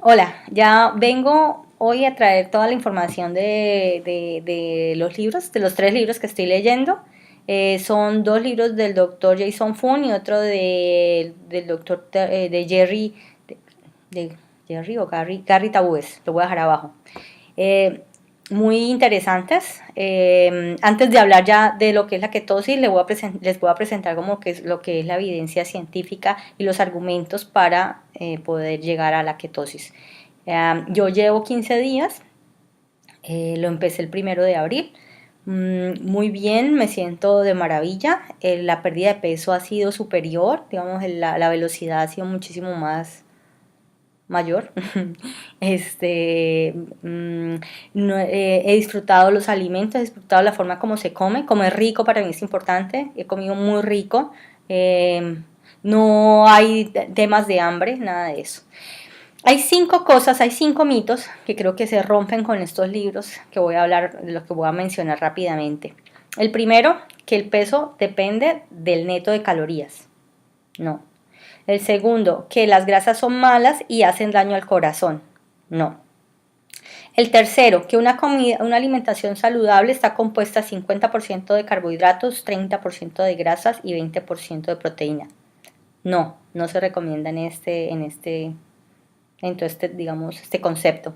Hola, ya vengo hoy a traer toda la información de los libros, de los tres libros que estoy leyendo. Son dos libros del doctor Jason Fung y otro del doctor de Jerry, de Jerry o Gary Tabúes, lo voy a dejar abajo. Eh, Muy interesantes. Antes de hablar ya de lo que es la ketosis, les voy a presentar como que es lo que es la evidencia científica y los argumentos para poder llegar a la ketosis. Yo llevo 15 días, lo empecé el 1 de abril. Muy bien, me siento de maravilla. La pérdida de peso ha sido superior, digamos, la velocidad ha sido muchísimo más mayor. este, mm, no, he disfrutado los alimentos, he disfrutado la forma como se come. Comer rico para mí es importante. He comido muy rico. eh, no hay temas de hambre, nada de eso. Hay 5 cosas, hay 5 mitos que creo que se rompen con estos libros que voy a hablar, de los que voy a mencionar rápidamente. El primero, que el peso depende del neto de calorías. No. El segundo, que las grasas son malas y hacen daño al corazón. No. El tercero, que una alimentación saludable está compuesta 50% de carbohidratos, 30% de grasas y 20% de proteína. No, no se recomienda en todo digamos, este concepto.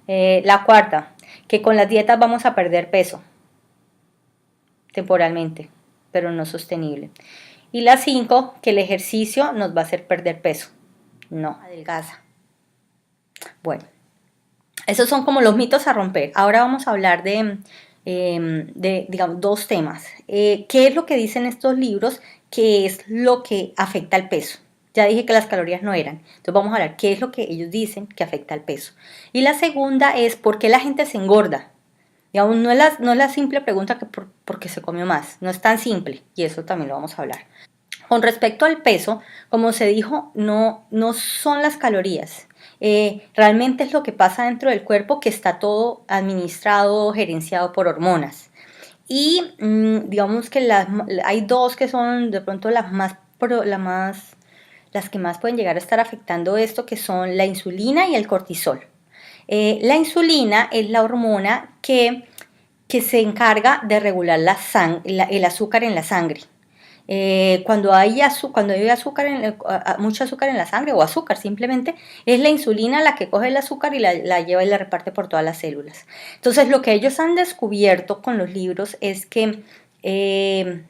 La cuarta, que con las dietas vamos a perder peso temporalmente, pero no sostenible. Y la 5, que el ejercicio nos va a hacer perder peso. No, adelgaza. Bueno, esos son como los mitos a romper. Ahora vamos a hablar digamos, dos temas. ¿Qué es lo que dicen estos libros? ¿Qué es lo que afecta al peso? Ya dije que las calorías no eran. Entonces vamos a hablar qué es lo que ellos dicen que afecta al peso. Y la segunda es por qué la gente se engorda. Digamos, no es la simple pregunta que por qué se comió más. No es tan simple. Y eso también lo vamos a hablar. Con respecto al peso, como se dijo, no son las calorías. Realmente es lo que pasa dentro del cuerpo, que está todo administrado, gerenciado por hormonas. Y digamos que hay dos que son de pronto las que más pueden llegar a estar afectando esto, que son la insulina y el cortisol. La insulina es la hormona que se encarga de regular el azúcar en la sangre. Cuando hay azúcar mucho azúcar en la sangre o azúcar simplemente, es la insulina la que coge el azúcar y la lleva y la reparte por todas las células. Entonces lo que ellos han descubierto con los libros es que el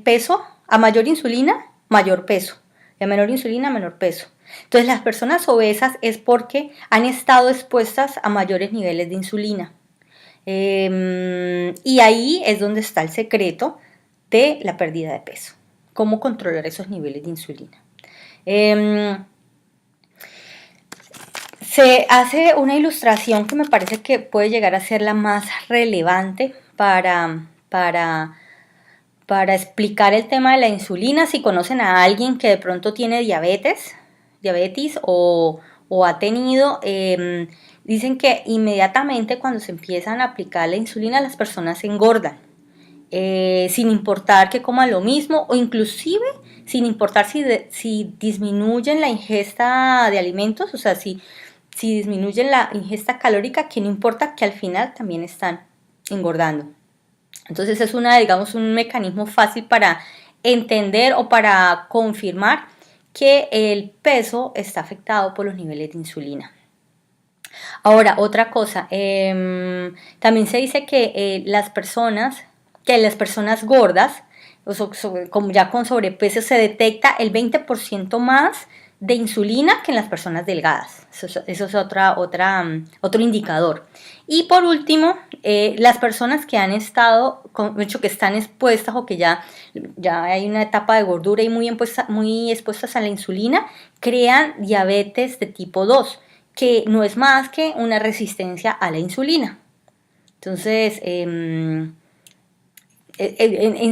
peso, a mayor insulina, mayor peso, y a menor insulina, menor peso. Entonces las personas obesas es porque han estado expuestas a mayores niveles de insulina. Y ahí es donde está el secreto de la pérdida de peso. Cómo controlar esos niveles de insulina. Se hace una ilustración que me parece que puede llegar a ser la más relevante para explicar el tema de la insulina. Si conocen a alguien que de pronto tiene diabetes o ha tenido, dicen que inmediatamente cuando se empiezan a aplicar la insulina las personas se engordan. Sin importar que coman lo mismo o inclusive sin importar si disminuyen la ingesta de alimentos, o sea, si disminuyen la ingesta calórica, que no importa que al final también están engordando. Entonces es digamos, un mecanismo fácil para entender o para confirmar que el peso está afectado por los niveles de insulina. Ahora, otra cosa, también se dice que las personas gordas, como ya con sobrepeso, se detecta el 20% más de insulina que en las personas delgadas. Eso es otro indicador. Y por último, las personas que han estado, que están expuestas o que ya hay una etapa de gordura y muy expuestas a la insulina, crean diabetes de tipo 2, que no es más que una resistencia a la insulina. Entonces, en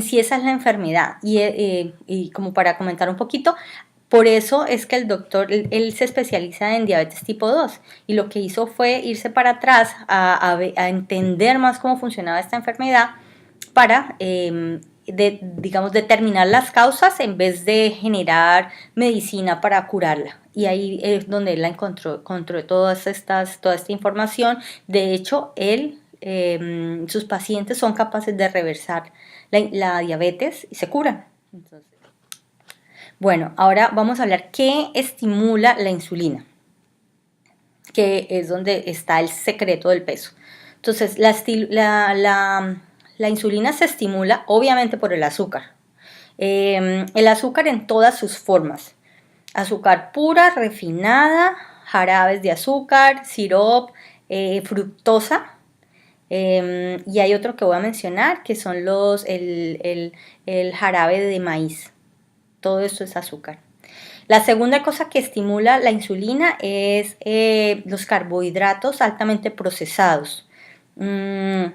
sí esa es la enfermedad. Y como para comentar un poquito, por eso es que el doctor, él se especializa en diabetes tipo 2 y lo que hizo fue irse para atrás a entender más cómo funcionaba esta enfermedad para, digamos, determinar las causas en vez de generar medicina para curarla. y ahí es donde él encontró toda esta información. De hecho, sus pacientes son capaces de reversar la diabetes y se curan. Entonces, bueno, ahora vamos a hablar qué estimula la insulina, que es donde está el secreto del peso. Entonces, la insulina se estimula obviamente por el azúcar. El azúcar en todas sus formas. Azúcar pura, refinada, jarabes de azúcar, sirope, fructosa. Y hay otro que voy a mencionar que son el jarabe de maíz. Todo esto es azúcar. La segunda cosa que estimula la insulina es los carbohidratos altamente procesados. Los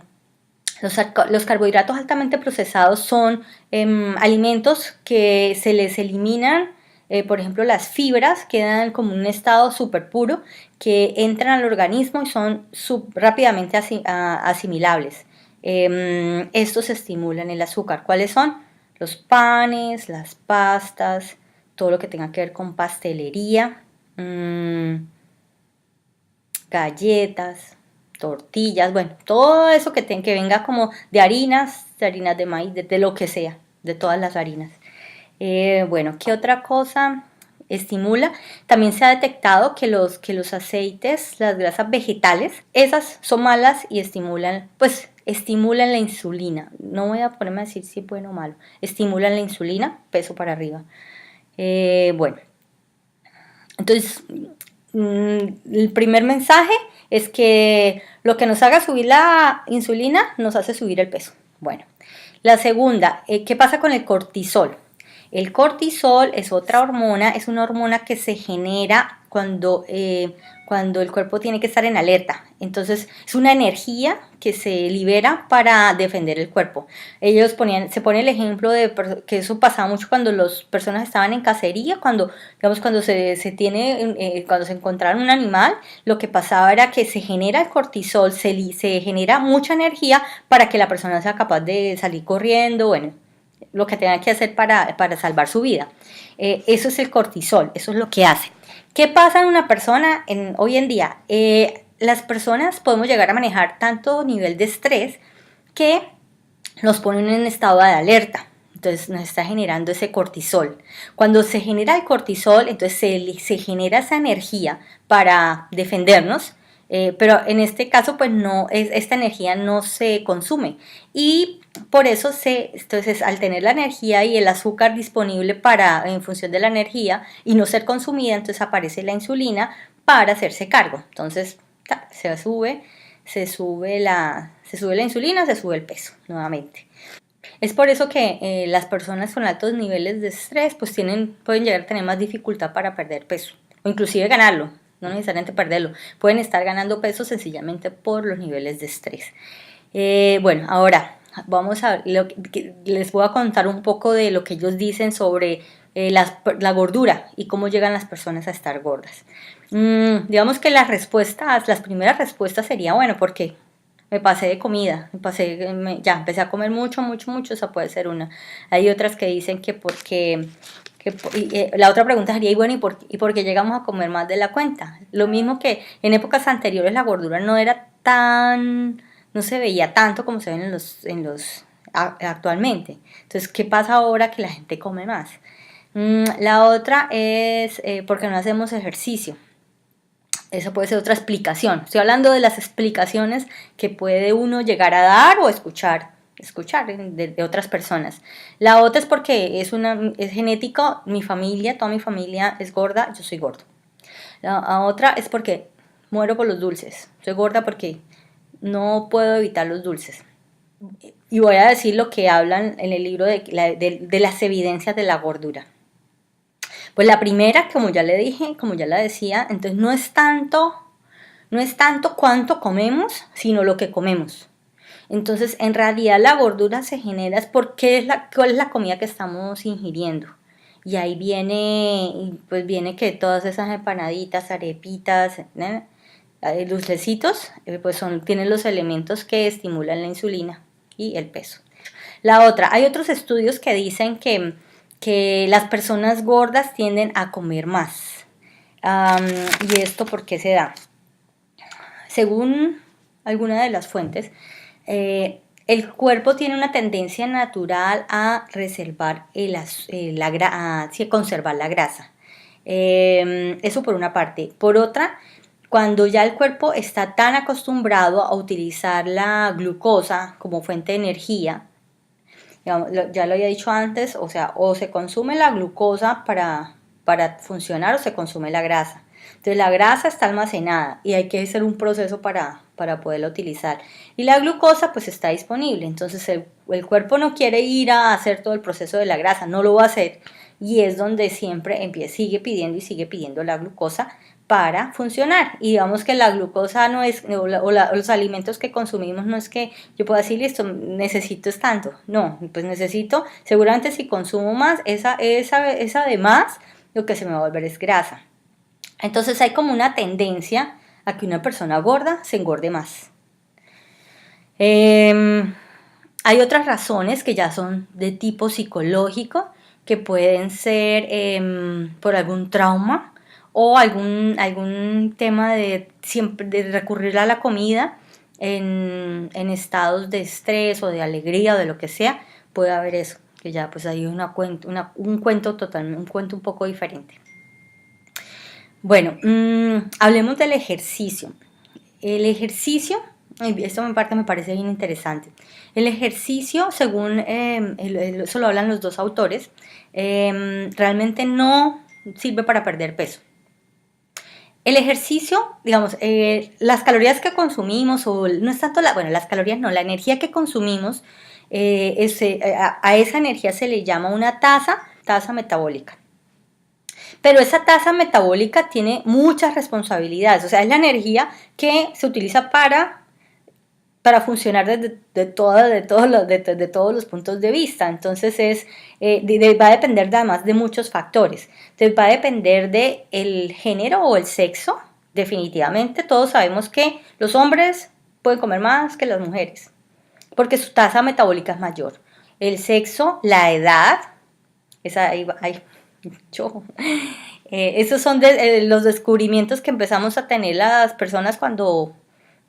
carbohidratos altamente procesados son alimentos que se les eliminan, por ejemplo, las fibras quedan como un estado súper puro que entran al organismo y son rápidamente asimilables. Estos estimulan el azúcar. ¿Cuáles son? Los panes, las pastas, todo lo que tenga que ver con pastelería, galletas, tortillas, bueno, todo eso que venga como de harinas de maíz, de lo que sea, de todas las harinas. Bueno, ¿qué otra cosa estimula? También se ha detectado que los aceites, las grasas vegetales, esas son malas y estimulan la insulina. No voy a ponerme a decir si es bueno o malo. Estimulan la insulina, peso para arriba. Bueno, entonces el primer mensaje es que lo que nos haga subir la insulina nos hace subir el peso. Bueno, la segunda, ¿qué pasa con el cortisol? El cortisol es otra hormona, es una hormona que se genera cuando el cuerpo tiene que estar en alerta. Entonces es una energía que se libera para defender el cuerpo. Se pone el ejemplo de que eso pasaba mucho cuando las personas estaban en cacería, cuando se encontraron un animal, lo que pasaba era que se genera el cortisol, se genera mucha energía para que la persona sea capaz de salir corriendo, bueno, lo que tenga que hacer para salvar su vida. Eso es el cortisol, eso es lo que hace. ¿Qué pasa en una persona hoy en día? Las personas podemos llegar a manejar tanto nivel de estrés que nos ponen en estado de alerta. Entonces nos está generando ese cortisol. Cuando se genera el cortisol, entonces se genera esa energía para defendernos. Pero en este caso, pues esta energía no se consume. Y por eso entonces al tener la energía y el azúcar disponible en función de la energía y no ser consumida, entonces aparece la insulina para hacerse cargo. Entonces se sube la insulina, se sube el peso nuevamente. Es por eso que las personas con altos niveles de estrés pues pueden llegar a tener más dificultad para perder peso o inclusive ganarlo. No necesariamente perderlo, pueden estar ganando peso sencillamente por los niveles de estrés. Bueno, ahora les voy a contar un poco de lo que ellos dicen sobre la gordura y cómo llegan las personas a estar gordas. Digamos que las primeras respuestas serían, bueno, porque me pasé de comida, empecé a comer mucho, esa puede ser una. Hay otras que dicen que porque... la otra pregunta sería, y bueno, ¿y por qué llegamos a comer más de la cuenta? Lo mismo que en épocas anteriores la gordura no se veía tanto como se ven actualmente. Entonces, ¿qué pasa ahora que la gente come más? La otra es porque no hacemos ejercicio. Esa puede ser otra explicación. Estoy hablando de las explicaciones que puede uno llegar a dar o escuchar de otras personas. La otra es porque es genético, toda mi familia es gorda, yo soy gordo. La otra es porque muero por los dulces, soy gorda porque no puedo evitar los dulces. Y voy a decir lo que hablan en el libro de las evidencias de la gordura. Pues la primera, como ya le dije, como ya la decía, entonces no es tanto cuánto comemos, sino lo que comemos. Entonces, en realidad la gordura se genera es porque cuál es la comida que estamos ingiriendo. Y ahí viene que todas esas empanaditas, arepitas, dulcecitos, tienen los elementos que estimulan la insulina y el peso. La otra, hay otros estudios que dicen que las personas gordas tienden a comer más. ¿Y esto por qué se da? Según alguna de las fuentes, el cuerpo tiene una tendencia natural a reservar conservar la grasa. Eso por una parte. Por otra, cuando ya el cuerpo está tan acostumbrado a utilizar la glucosa como fuente de energía, digamos, ya lo había dicho antes, o sea, o se consume la glucosa para funcionar o se consume la grasa. Entonces la grasa está almacenada y hay que hacer un proceso para poderla utilizar. Y la glucosa pues está disponible, entonces el cuerpo no quiere ir a hacer todo el proceso de la grasa, no lo va a hacer. Y es donde siempre sigue pidiendo y sigue pidiendo la glucosa para funcionar. Y digamos que la glucosa no es, los alimentos que consumimos no es que yo pueda decir, listo, necesito es tanto. No, pues necesito, seguramente si consumo más, esa de más, lo que se me va a volver es grasa. Entonces hay como una tendencia a que una persona gorda se engorde más. Hay otras razones que ya son de tipo psicológico, que pueden ser por algún trauma o algún tema de recurrir a la comida en estados de estrés o de alegría o de lo que sea. Puede haber eso, que ya pues hay un cuento totalmente, un cuento un poco diferente. Bueno, hablemos del ejercicio. El ejercicio, esto me parece bien interesante. El ejercicio, según eso lo hablan los dos autores, realmente no sirve para perder peso. El ejercicio, digamos, las calorías que consumimos, o no es tanto las calorías no, la energía que consumimos, a esa energía se le llama una tasa metabólica. Pero esa tasa metabólica tiene muchas responsabilidades, o sea, es la energía que se utiliza para funcionar de todos los puntos de vista. Entonces va a depender además de muchos factores. Entonces va a depender del género o el sexo. Definitivamente todos sabemos que los hombres pueden comer más que las mujeres, porque su tasa metabólica es mayor. El sexo, la edad, esos son los descubrimientos que empezamos a tener las personas cuando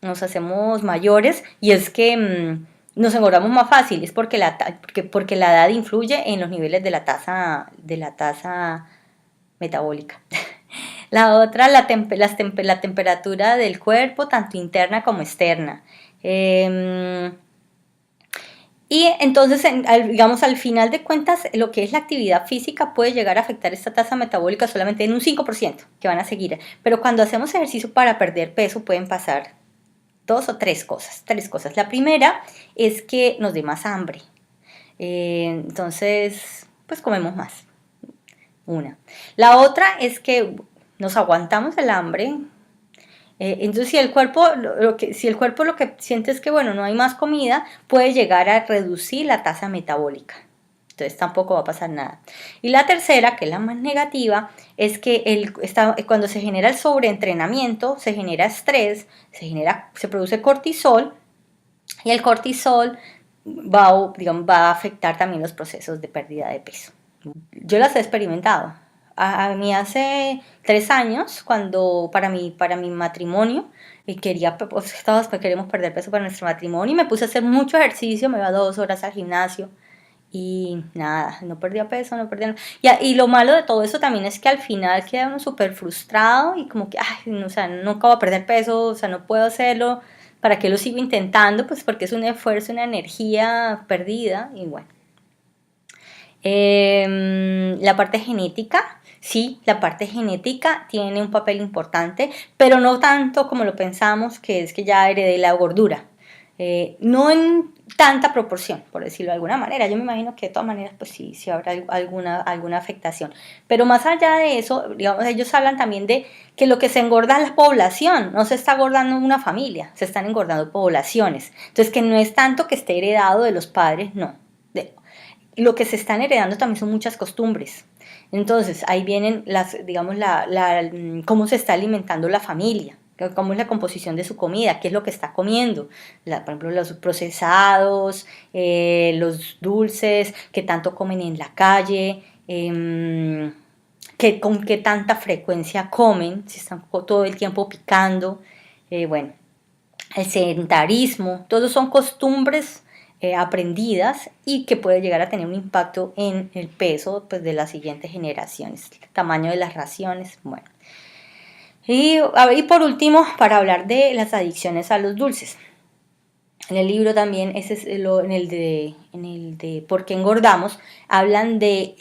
nos hacemos mayores, y es que nos engordamos más fácil, es porque la edad influye en los niveles de la tasa metabólica. La otra, la temperatura del cuerpo, tanto interna como externa. Y entonces, digamos, al final de cuentas, lo que es la actividad física puede llegar a afectar esta tasa metabólica solamente en un 5%, que van a seguir. Pero cuando hacemos ejercicio para perder peso pueden pasar dos o tres cosas. La primera es que nos dé más hambre. Entonces, pues comemos más. Una. La otra es que nos aguantamos el hambre. Entonces, si el cuerpo lo que siente es que, bueno, no hay más comida, puede llegar a reducir la tasa metabólica. Entonces tampoco va a pasar nada. Y la tercera, que es la más negativa, es que cuando se genera el sobreentrenamiento, se genera estrés, se produce cortisol, y el cortisol va a afectar también los procesos de pérdida de peso. Yo las he experimentado. A mí hace 3 años, cuando para mi matrimonio, y queremos perder peso para nuestro matrimonio, y me puse a hacer mucho ejercicio, me iba 2 horas al gimnasio, y nada, no perdía peso, no perdía nada. Y lo malo de todo eso también es que al final queda uno súper frustrado, y como que, o sea, nunca voy a perder peso, o sea, no puedo hacerlo, ¿para qué lo sigo intentando? Pues porque es un esfuerzo, una energía perdida, y bueno. La parte genética, sí, la parte genética tiene un papel importante, pero no tanto como lo pensamos, que es que ya heredé la gordura. No en tanta proporción, por decirlo de alguna manera. Yo me imagino que de todas maneras, pues sí habrá alguna afectación. Pero más allá de eso, digamos, ellos hablan también de que lo que se engorda es la población, no se está engordando una familia, se están engordando poblaciones. Entonces, que no es tanto que esté heredado de los padres, no. Lo que se están heredando también son muchas costumbres. Entonces, ahí vienen cómo se está alimentando la familia, cómo es la composición de su comida, qué es lo que está comiendo. Por ejemplo, los procesados, los dulces que tanto comen en la calle, con qué tanta frecuencia comen, si están todo el tiempo picando, bueno, el sedentarismo, todos son costumbres aprendidas y que puede llegar a tener un impacto en el peso pues, de las siguientes generaciones, el tamaño de las raciones, bueno. Y por último, para hablar de las adicciones a los dulces. En el libro también, en el de ¿Por qué engordamos? Hablan de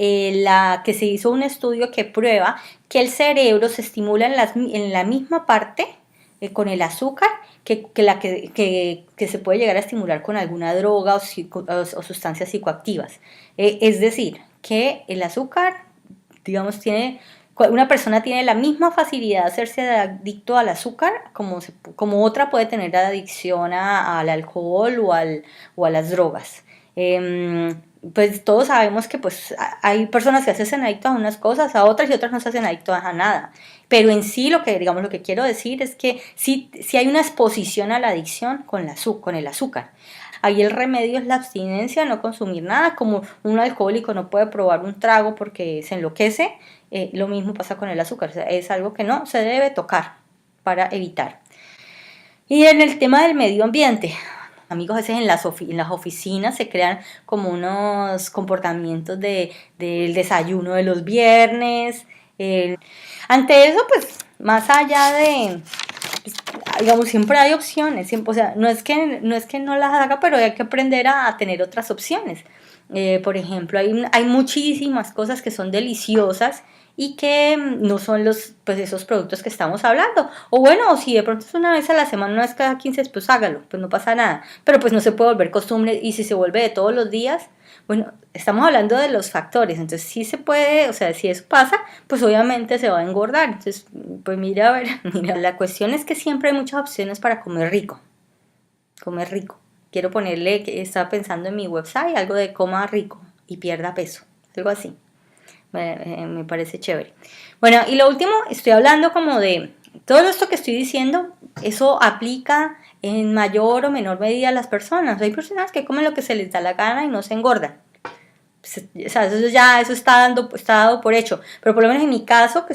que se hizo un estudio que prueba que el cerebro se estimula en la misma parte con el azúcar que se puede llegar a estimular con alguna droga o sustancias psicoactivas. Es decir, que el azúcar, digamos, una persona tiene la misma facilidad de hacerse adicto al azúcar como otra puede tener adicción al alcohol o a las drogas. Pues todos sabemos que pues, hay personas que se hacen adictos a unas cosas, a otras y otras no se hacen adictos a nada. Pero en sí lo que quiero decir es que sí hay una exposición a la adicción con el azúcar. Ahí el remedio es la abstinencia, no consumir nada, como un alcohólico no puede probar un trago porque se enloquece, lo mismo pasa con el azúcar, o sea, es algo que no se debe tocar para evitar. Y en el tema del medio ambiente, amigos, a veces en las oficinas se crean como unos comportamientos del desayuno de los viernes. Ante eso, pues, más allá de, digamos, siempre hay opciones, siempre, o sea, no es que no las haga, pero hay que aprender a tener otras opciones. Por ejemplo, hay muchísimas cosas que son deliciosas y que no son pues esos productos que estamos hablando. O bueno, si de pronto es una vez a la semana, una vez cada 15, pues hágalo, pues no pasa nada. Pero pues no se puede volver costumbre y si se vuelve de todos los días, bueno, estamos hablando de los factores, entonces sí se puede, o sea, si eso pasa, pues obviamente se va a engordar. Entonces, pues mira, a ver, mira, la cuestión es que siempre hay muchas opciones para comer rico. Comer rico. Quiero ponerle, que estaba pensando en mi website, algo de coma rico y pierda peso, algo así. Me parece chévere. Bueno, y lo último, estoy hablando como de todo esto que estoy diciendo, eso aplica en mayor o menor medida a las personas. Hay personas que comen lo que se les da la gana y no se engordan. O sea, eso está dado por hecho. Pero por lo menos en mi caso, que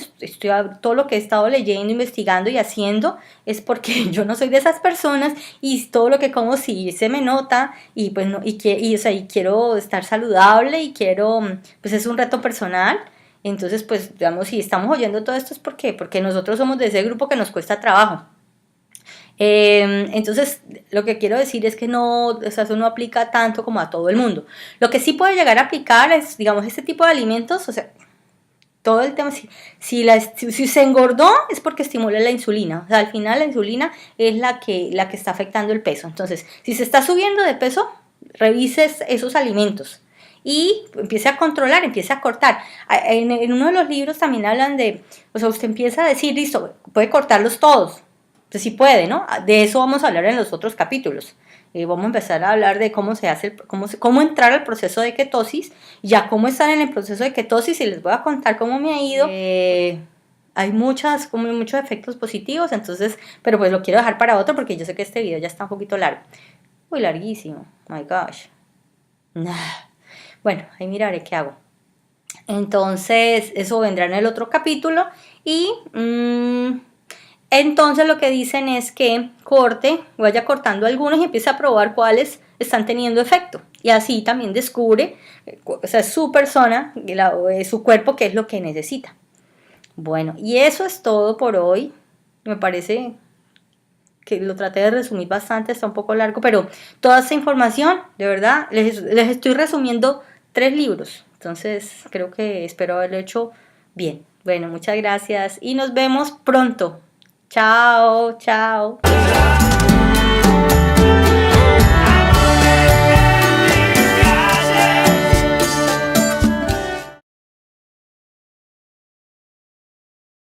todo lo que he estado leyendo, investigando y haciendo, es porque yo no soy de esas personas y todo lo que como sí se me nota y pues no, o sea, y quiero estar saludable y quiero, pues es un reto personal. Entonces, pues, digamos, si estamos oyendo todo esto es porque nosotros somos de ese grupo que nos cuesta trabajo. Entonces, lo que quiero decir es que no, o sea, eso no aplica tanto como a todo el mundo. Lo que sí puede llegar a aplicar es, digamos, este tipo de alimentos, o sea, todo el tema, si se engordó es porque estimula la insulina. O sea, al final la insulina es la que está afectando el peso. Entonces, si se está subiendo de peso, revises esos alimentos y empiece a controlar, empiece a cortar. En uno de los libros también hablan de, o sea, usted empieza a decir, listo, puede cortarlos todos. Entonces sí puede, ¿no? De eso vamos a hablar en los otros capítulos. Vamos a empezar a hablar de cómo se hace, cómo entrar al proceso de ketosis, ya cómo estar en el proceso de ketosis y les voy a contar cómo me ha ido. Hay muchos efectos positivos, entonces, pero pues lo quiero dejar para otro porque yo sé que este video ya está un poquito largo. Uy, larguísimo, my gosh. Bueno, ahí miraré qué hago. Entonces, eso vendrá en el otro capítulo y... entonces lo que dicen es que vaya cortando algunos y empiece a probar cuáles están teniendo efecto. Y así también descubre, o sea, su persona, su cuerpo, qué es lo que necesita. Bueno, y eso es todo por hoy. Me parece que lo traté de resumir bastante, está un poco largo, pero toda esta información, de verdad, les estoy resumiendo 3 libros. Entonces creo que espero haberlo hecho bien. Bueno, muchas gracias y nos vemos pronto. Chao, chao.